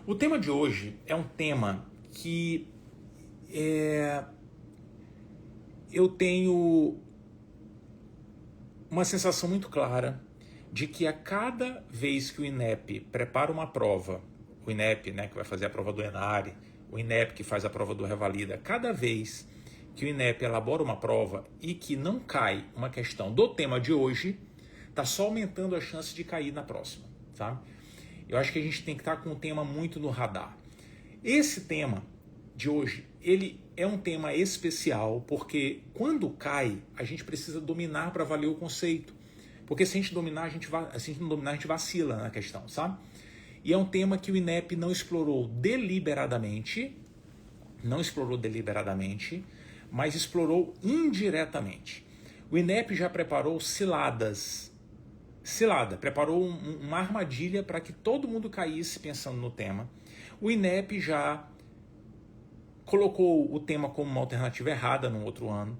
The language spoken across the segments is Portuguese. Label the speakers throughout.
Speaker 1: O tema de hoje é um tema que eu tenho uma sensação muito clara de que a cada vez que o INEP prepara uma prova, o INEP, né, que vai fazer a prova do ENARE, o INEP que faz a prova do Revalida, cada vez que o INEP elabora uma prova e que não cai uma questão do tema de hoje, está só aumentando a chance de cair na próxima, sabe? Eu acho que a gente tem que estar com um tema muito no radar. Esse tema de hoje, ele é um tema especial porque quando cai, a gente precisa dominar para valer o conceito. Porque se a gente dominar, se a gente não dominar, a gente vacila na questão, sabe? E é um tema que o INEP não explorou deliberadamente, mas explorou indiretamente. O INEP já preparou preparou uma armadilha para que todo mundo caísse pensando no tema. O INEP já colocou o tema como uma alternativa errada no outro ano.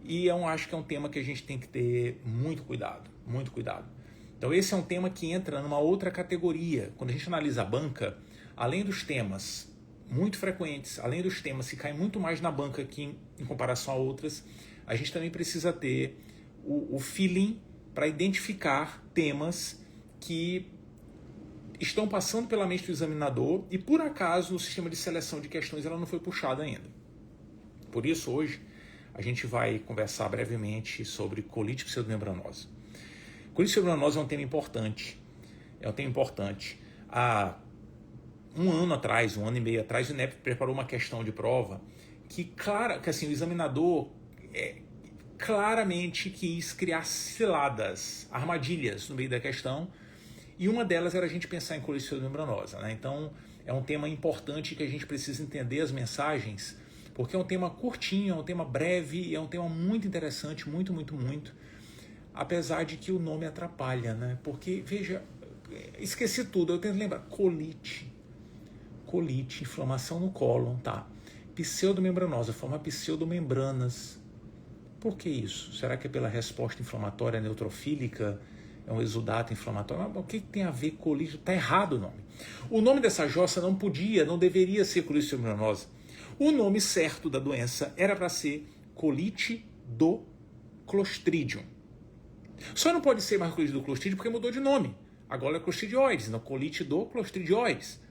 Speaker 1: E eu acho que é um tema que a gente tem que ter muito cuidado, muito cuidado. Então esse é um tema que entra numa outra categoria. Quando a gente analisa a banca, além dos temas muito frequentes, além dos temas que caem muito mais na banca que em comparação a outras, a gente também precisa ter o feeling para identificar temas que estão passando pela mente do examinador e por acaso no sistema de seleção de questões ela não foi puxada ainda. Por isso hoje a gente vai conversar brevemente sobre colite pseudomembranosa. Colite pseudomembranosa é um tema importante. Há um ano e meio atrás, o INEP preparou uma questão de prova que assim, o examinador claramente quis criar ciladas, armadilhas no meio da questão, e uma delas era a gente pensar em colite pseudomembranosa, né? Então é um tema importante que a gente precisa entender as mensagens, porque é um tema curtinho, é um tema breve, é um tema muito interessante, muito, apesar de que o nome atrapalha, né? Porque, veja, esqueci tudo, eu tento lembrar, colite, inflamação no cólon, tá? Pseudomembranosa, forma pseudomembranas. Por que isso? Será que é pela resposta inflamatória neutrofílica? É um exudato inflamatório? Mas o que tem a ver com colite? Está errado o nome. O nome dessa jossa não deveria ser colite pseudomembranosa. O nome certo da doença era para ser colite do Clostridium. Só não pode ser mais colite do Clostridium porque mudou de nome. Agora é Clostridioides, não colite do Clostridioides.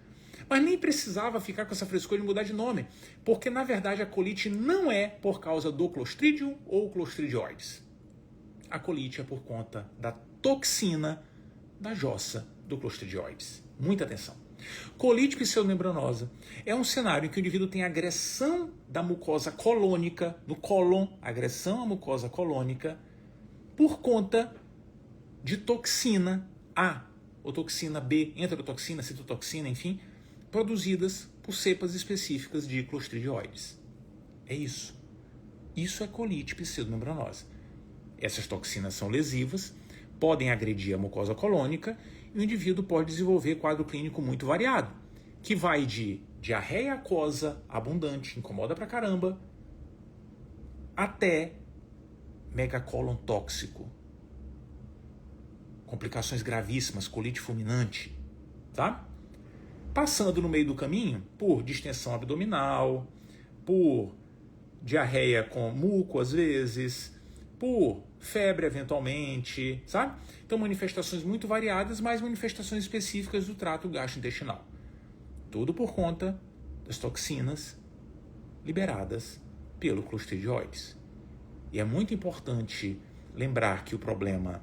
Speaker 1: Mas nem precisava ficar com essa frescura de mudar de nome, porque na verdade a colite não é por causa do Clostridium ou Clostridioides. A colite é por conta da toxina da jossa do Clostridioides. Muita atenção. Colite pseudomembranosa é um cenário em que o indivíduo tem agressão da mucosa colônica, no cólon, agressão à mucosa colônica, por conta de toxina A ou toxina B, enterotoxina, citotoxina, enfim, produzidas por cepas específicas de Clostridioides. É isso. Isso é colite pseudomembranosa. Essas toxinas são lesivas, podem agredir a mucosa colônica e o indivíduo pode desenvolver quadro clínico muito variado, que vai de diarreia aquosa abundante, incomoda pra caramba, até megacólon tóxico, complicações gravíssimas, colite fulminante, tá? Passando no meio do caminho por distensão abdominal, por diarreia com muco às vezes, por febre eventualmente, sabe? Então manifestações muito variadas, mas manifestações específicas do trato gastrointestinal. Tudo por conta das toxinas liberadas pelo Clostridioides. E é muito importante lembrar que o problema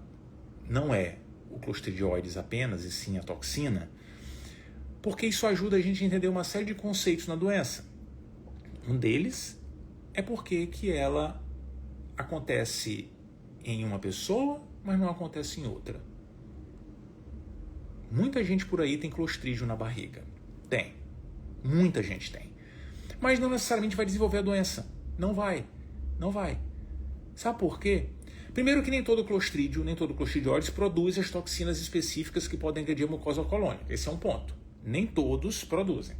Speaker 1: não é o Clostridioides apenas, e sim a toxina, porque isso ajuda a gente a entender uma série de conceitos na doença. Um deles é porque que ela acontece em uma pessoa, mas não acontece em outra. Muita gente por aí tem clostrídio na barriga. Tem. Muita gente tem. Mas não necessariamente vai desenvolver a doença. Não vai. Sabe por quê? Primeiro que nem todo clostrídio, nem todo clostridioides produz as toxinas específicas que podem agredir a mucosa colônica. Esse é um ponto. Nem todos produzem.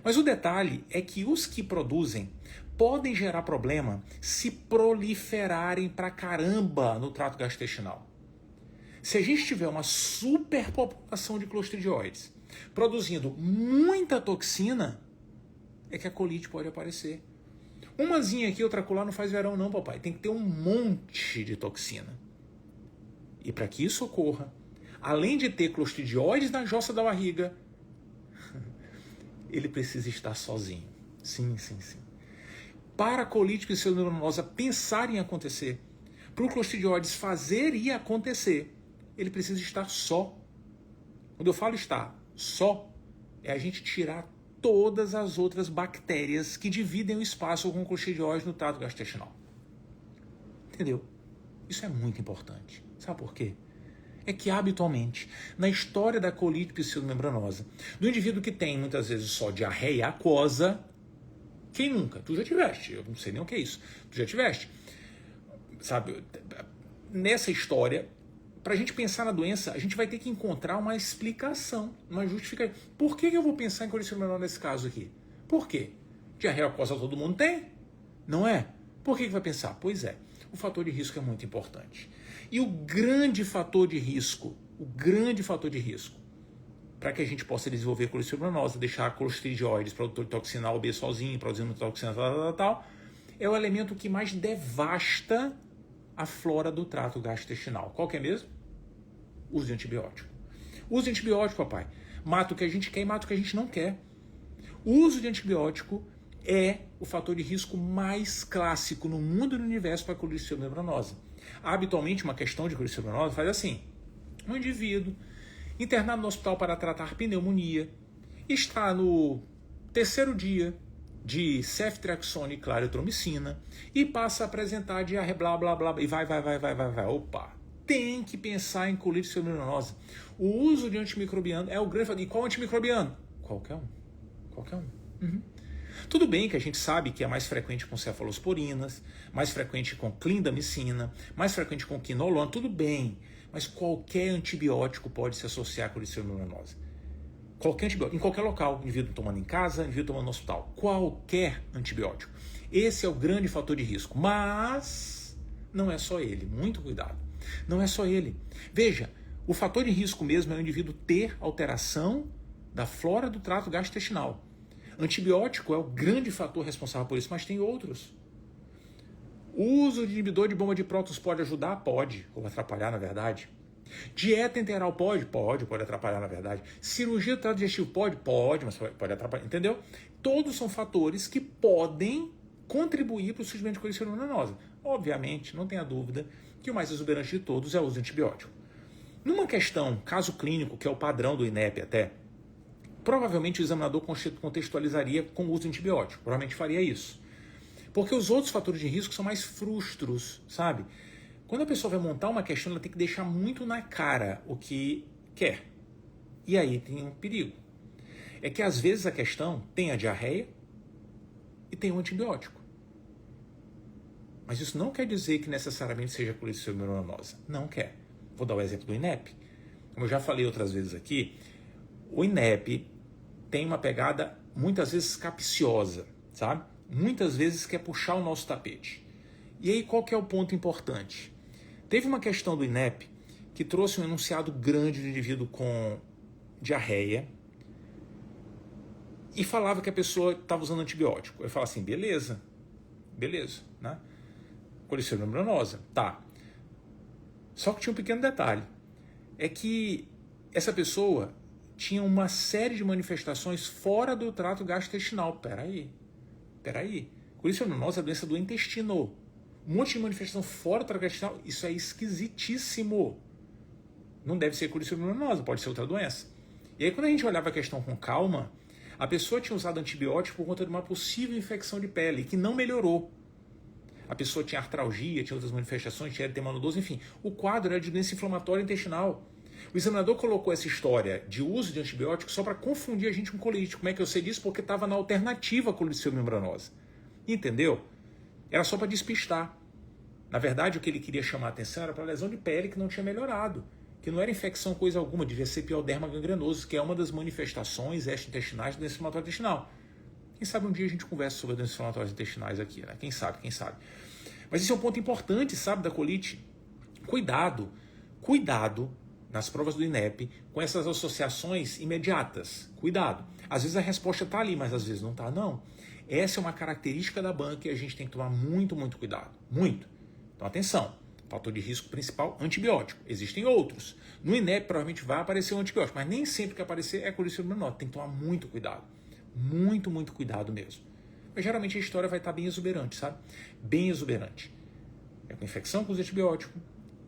Speaker 1: Mas o detalhe é que os que produzem podem gerar problema se proliferarem pra caramba no trato gastrointestinal. Se a gente tiver uma superpopulação de clostridioides, produzindo muita toxina, é que a colite pode aparecer. Umazinha aqui, outra colar não faz verão não, papai. Tem que ter um monte de toxina. E para que isso ocorra, além de ter clostridioides na jossa da barriga, ele precisa estar sozinho. Sim, sim, sim. Para a colite pseudomembranosa pensar em acontecer, para o clostridioides fazer e acontecer, ele precisa estar só. Quando eu falo estar só, é a gente tirar todas as outras bactérias que dividem o espaço com o clostridioides no trato gastrointestinal. Entendeu? Isso é muito importante. Sabe por quê? É que habitualmente, na história da colite pseudomembranosa, do indivíduo que tem muitas vezes só diarreia aquosa, quem nunca? Tu já tiveste, eu não sei nem o que é isso. Tu já tiveste. Sabe, nessa história, para a gente pensar na doença, a gente vai ter que encontrar uma explicação, uma justificativa. Por que eu vou pensar em colite menor nesse caso aqui? Por quê? Diarreia aquosa todo mundo tem? Não é? Por que vai pensar? Pois é, o fator de risco é muito importante. E o grande fator de risco para que a gente possa desenvolver colite menor, deixar clostridioides, produtor de toxina A ou B sozinho, produzindo toxina tal, é o elemento que mais devasta a flora do trato gastrointestinal. Qual que é mesmo? Uso de antibiótico. Uso de antibiótico, papai, mata o que a gente quer e mata o que a gente não quer. O uso de antibiótico é o fator de risco mais clássico no mundo e no universo para a colite pseudomembranosa. Habitualmente, uma questão de colite pseudomembranosa faz assim: um indivíduo internado no hospital para tratar pneumonia está no terceiro dia de ceftriaxone e claritromicina e passa a apresentar diarreia, blá, blá, blá, e vai. Opa, tem que pensar em colite pseudomembranosa. O uso de antimicrobiano é o grande... E qual antimicrobiano? Qualquer um. Uhum. Tudo bem que a gente sabe que é mais frequente com cefalosporinas, mais frequente com clindamicina, mais frequente com quinolona, tudo bem. Mas qualquer antibiótico pode se associar com colite pseudomembranosa. Qualquer antibiótico, em qualquer local, indivíduo tomando em casa, indivíduo tomando no hospital, qualquer antibiótico. Esse é o grande fator de risco, mas não é só ele, muito cuidado. Não é só ele. Veja, o fator de risco mesmo é o indivíduo ter alteração da flora do trato gastrointestinal. Antibiótico é o grande fator responsável por isso, mas tem outros. O uso de inibidor de bomba de prótons pode ajudar? Pode, ou atrapalhar na verdade. Dieta enteral pode atrapalhar na verdade. Cirurgia do trato digestivo pode, mas pode atrapalhar, entendeu? Todos são fatores que podem contribuir para o surgimento de colite pseudomembranosa. Obviamente, não tenha dúvida que o mais exuberante de todos é o uso de antibiótico. Numa questão, caso clínico, que é o padrão do INEP até, provavelmente o examinador contextualizaria com o uso de antibiótico, provavelmente faria isso. Porque os outros fatores de risco são mais frustros, sabe? Quando a pessoa vai montar uma questão, ela tem que deixar muito na cara o que quer. E aí tem um perigo. É que às vezes a questão tem a diarreia e tem o antibiótico. Mas isso não quer dizer que necessariamente seja colite pseudomembranosa. Não quer. Vou dar o exemplo do INEP. Como eu já falei outras vezes aqui, o INEP tem uma pegada muitas vezes capciosa, sabe? Muitas vezes quer puxar o nosso tapete. E aí qual que é o ponto importante? Teve uma questão do INEP que trouxe um enunciado grande de indivíduo com diarreia e falava que a pessoa estava usando antibiótico. Eu falo assim, beleza, né? Colite pseudomembranosa, tá. Só que tinha um pequeno detalhe, é que essa pessoa tinha uma série de manifestações fora do trato gastrointestinal. Peraí. Colite pseudomembranosa é a doença do intestino. Um monte de manifestação fora do trato gastrointestinal, isso é esquisitíssimo. Não deve ser colite pseudomembranosa, pode ser outra doença. E aí quando a gente olhava a questão com calma, a pessoa tinha usado antibiótico por conta de uma possível infecção de pele, que não melhorou. A pessoa tinha artralgia, tinha outras manifestações, tinha eritema nodoso, enfim. O quadro era de doença inflamatória intestinal. O examinador colocou essa história de uso de antibiótico só para confundir a gente com colite. Como é que eu sei disso? Porque estava na alternativa colite pseudomembranosa. Entendeu? Era só para despistar. Na verdade, o que ele queria chamar a atenção era para a lesão de pele que não tinha melhorado. Que não era infecção coisa alguma, devia ser pioderma gangrenoso, que é uma das manifestações extraintestinais da doença inflamatória intestinal. Quem sabe um dia a gente conversa sobre doenças inflamatórias intestinais aqui, né? Quem sabe. Mas esse é um ponto importante, sabe, da colite. Cuidado, nas provas do INEP, com essas associações imediatas. Cuidado. Às vezes a resposta está ali, mas às vezes não está, não. Essa é uma característica da banca e a gente tem que tomar muito, muito cuidado. Muito. Então, atenção. Fator de risco principal, antibiótico. Existem outros. No INEP, provavelmente vai aparecer um antibiótico, mas nem sempre que aparecer é colicil menor. Tem que tomar muito cuidado. Muito, muito cuidado mesmo. Mas geralmente a história vai estar bem exuberante, sabe? Bem exuberante. É com infecção com os antibióticos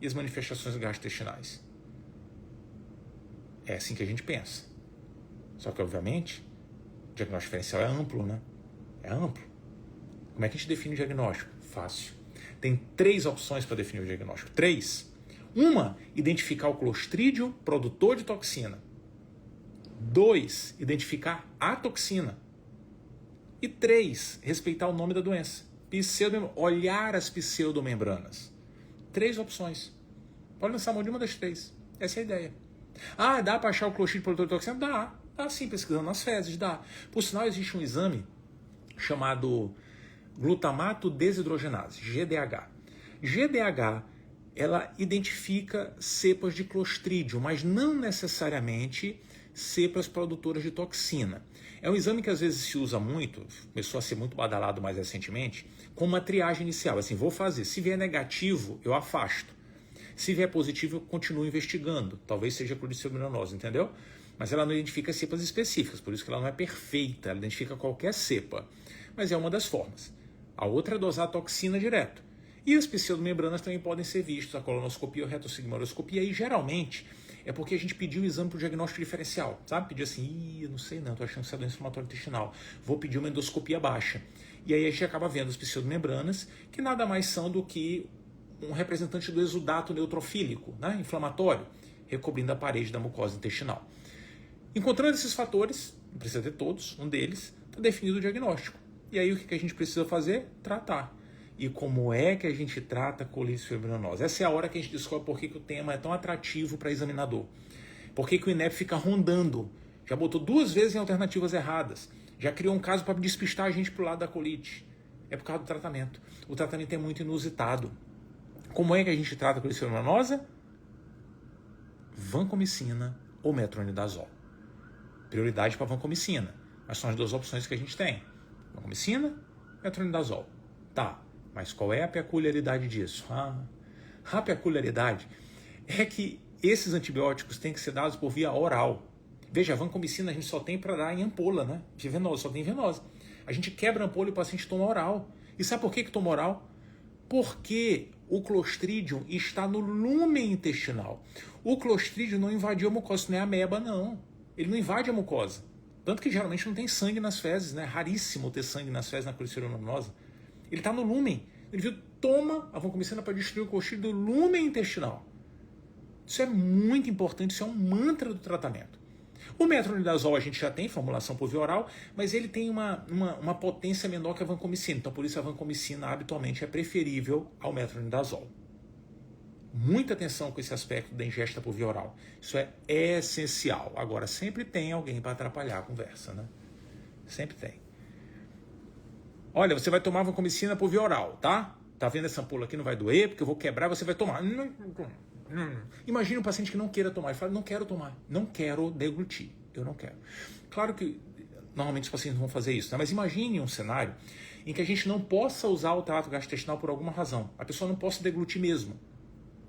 Speaker 1: e as manifestações gastrointestinais. É assim que a gente pensa. Só que, obviamente, o diagnóstico diferencial é amplo, né? É amplo. Como é que a gente define o diagnóstico? Fácil. Tem 3 opções para definir o diagnóstico. 3. Uma, identificar o clostrídio produtor de toxina. 2, identificar a toxina. E 3, respeitar o nome da doença. Olhar as pseudomembranas. 3 opções. Pode lançar a mão de uma das 3. Essa é a ideia. Ah, dá para achar o clostrídio produtor de toxina? Dá. Dá sim, pesquisando nas fezes, dá. Por sinal, existe um exame chamado glutamato desidrogenase, GDH. GDH, ela identifica cepas de clostrídio, mas não necessariamente cepas produtoras de toxina. É um exame que às vezes se usa muito, começou a ser muito badalado mais recentemente, com uma triagem inicial. Assim, vou fazer. Se vier negativo, eu afasto. Se vier positivo, eu continuo investigando. Talvez seja cloricelminose, entendeu? Mas ela não identifica cepas específicas, por isso que ela não é perfeita. Ela identifica qualquer cepa, mas é uma das formas. A outra é dosar a toxina direto. E as pseudomembranas também podem ser vistas, a colonoscopia ou a retossigmoidoscopia, e geralmente é porque a gente pediu o exame para o diagnóstico diferencial, sabe? Pediu assim, eu não sei não, estou achando que isso é doença inflamatória intestinal, vou pedir uma endoscopia baixa. E aí a gente acaba vendo as pseudomembranas, que nada mais são do que um representante do exudato neutrofílico, né? Inflamatório, recobrindo a parede da mucosa intestinal. Encontrando esses fatores, não precisa ter todos, um deles, está definido o diagnóstico. E aí o que a gente precisa fazer? Tratar. E como é que a gente trata a colicilfibrinose? Essa é a hora que a gente descobre por que o tema é tão atrativo para examinador. Por que o INEP fica rondando? Já botou 2 vezes em alternativas erradas. Já criou um caso para despistar a gente para o lado da colite. É por causa do tratamento. O tratamento é muito inusitado. Como é que a gente trata a colicilfibrinose? Vancomicina ou metronidazol. Prioridade para vancomicina. Mas são as 2 opções que a gente tem. Vancomicina, metronidazol. Tá, mas qual é a peculiaridade disso? A peculiaridade é que esses antibióticos têm que ser dados por via oral. Veja, a vancomicina a gente só tem para dar em ampola, né? De venosa, só tem venosa. A gente quebra a ampola e o paciente toma oral. E sabe por que toma oral? Porque o Clostridium está no lúmen intestinal. O Clostridium não invadiu a mucosa, isso não é ameba, não. Ele não invade a mucosa. Tanto que geralmente não tem sangue nas fezes, né? É raríssimo ter sangue nas fezes na coliciliomenose. Ele está no lúmen. Ele viu, toma a vancomicina para destruir o Clostridium do lúmen intestinal. Isso é muito importante, isso é um mantra do tratamento. O metronidazol a gente já tem formulação por via oral, mas ele tem uma potência menor que a vancomicina. Então, por isso a vancomicina habitualmente é preferível ao metronidazol. Muita atenção com esse aspecto da ingesta por via oral. Isso é essencial. Agora, sempre tem alguém para atrapalhar a conversa, né? Sempre tem. Olha, você vai tomar vancomicina por via oral, tá? Tá vendo essa ampola aqui? Não vai doer, porque eu vou quebrar, você vai tomar. Imagina um paciente que não queira tomar. Ele fala, não quero tomar, não quero deglutir, eu não quero. Claro que normalmente os pacientes não vão fazer isso, né? Mas imagine um cenário em que a gente não possa usar o trato gastrointestinal por alguma razão. A pessoa não possa deglutir mesmo.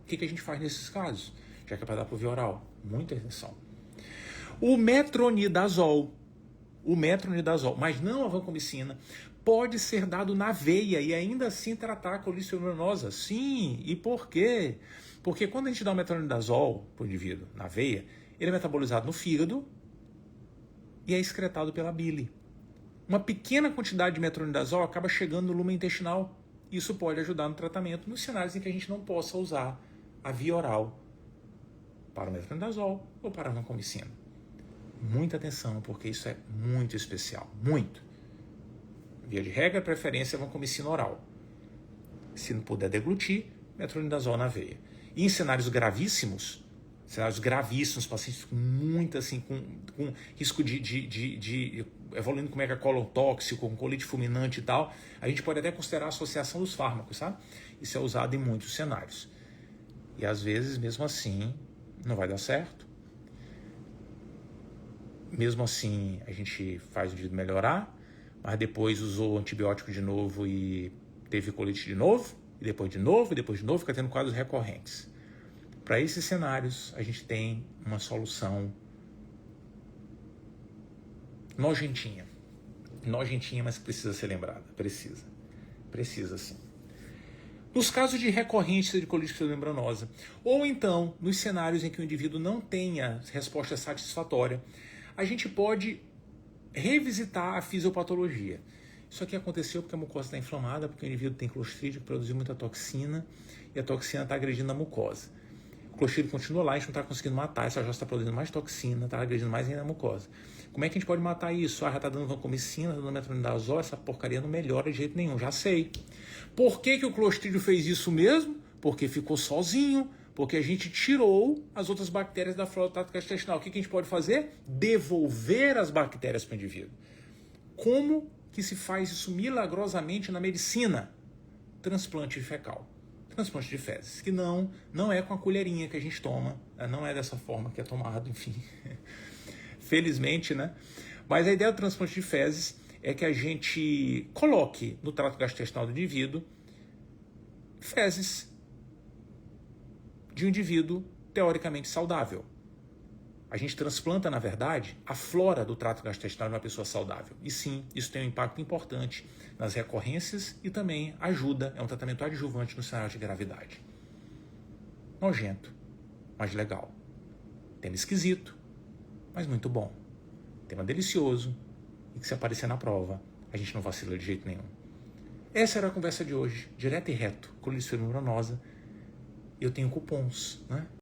Speaker 1: O que a gente faz nesses casos? Já que é para dar por via oral. Muita atenção. O metronidazol, mas não a vancomicina, pode ser dado na veia e ainda assim tratar a coliciliomenose. Sim, e por quê? Porque quando a gente dá o metronidazol para o indivíduo na veia, ele é metabolizado no fígado e é excretado pela bile. Uma pequena quantidade de metronidazol acaba chegando no lumen intestinal. Isso pode ajudar no tratamento nos cenários em que a gente não possa usar a via oral para o metronidazol ou para a vancomicina. Muita atenção, porque isso é muito especial. Muito. Via de regra, preferência é vancomicina oral. Se não puder deglutir, metronidazol na veia. E em cenários gravíssimos, pacientes com muito assim, com risco de evoluindo com megacolon tóxico, com colite fulminante e tal, a gente pode até considerar a associação dos fármacos, sabe? Isso é usado em muitos cenários. E às vezes, mesmo assim, não vai dar certo. Mesmo assim, a gente faz o indivíduo melhorar, mas depois usou antibiótico de novo e teve colite de novo, e depois de novo, fica tendo quadros recorrentes. Para esses cenários, a gente tem uma solução nojentinha, mas que precisa ser lembrada. Precisa sim. Nos casos de recorrência de colite pseudomembranosa, ou então nos cenários em que o indivíduo não tenha resposta satisfatória, a gente pode revisitar a fisiopatologia. Isso aqui aconteceu porque a mucosa está inflamada, porque o indivíduo tem clostrídio que produziu muita toxina e a toxina está agredindo a mucosa. O clostrídio continua lá, a gente não está conseguindo matar, essa já está produzindo mais toxina, está agredindo mais ainda a mucosa. Como é que a gente pode matar isso? Já está dando vancomicina, está dando metronidazol, essa porcaria não melhora de jeito nenhum, já sei. Por que o clostrídio fez isso mesmo? Porque ficou sozinho, porque a gente tirou as outras bactérias da flora do trato gastrointestinal. O que a gente pode fazer? Devolver as bactérias para o indivíduo. Como que se faz isso milagrosamente na medicina? Transplante fecal. Transplante de fezes, que não é com a colherinha que a gente toma, não é dessa forma que é tomado, enfim. Felizmente, né? Mas a ideia do transplante de fezes é que a gente coloque no trato gastrointestinal do indivíduo fezes de um indivíduo teoricamente saudável. A gente transplanta, na verdade, a flora do trato gastrointestinal de uma pessoa saudável. E sim, isso tem um impacto importante nas recorrências e também ajuda, é um tratamento adjuvante no cenário de gravidade. Nojento, mas legal. Tema esquisito, mas muito bom. Tema delicioso e que se aparecer na prova, a gente não vacila de jeito nenhum. Essa era a conversa de hoje, direto e reto, colite pseudomembranosa. Eu tenho cupons, né?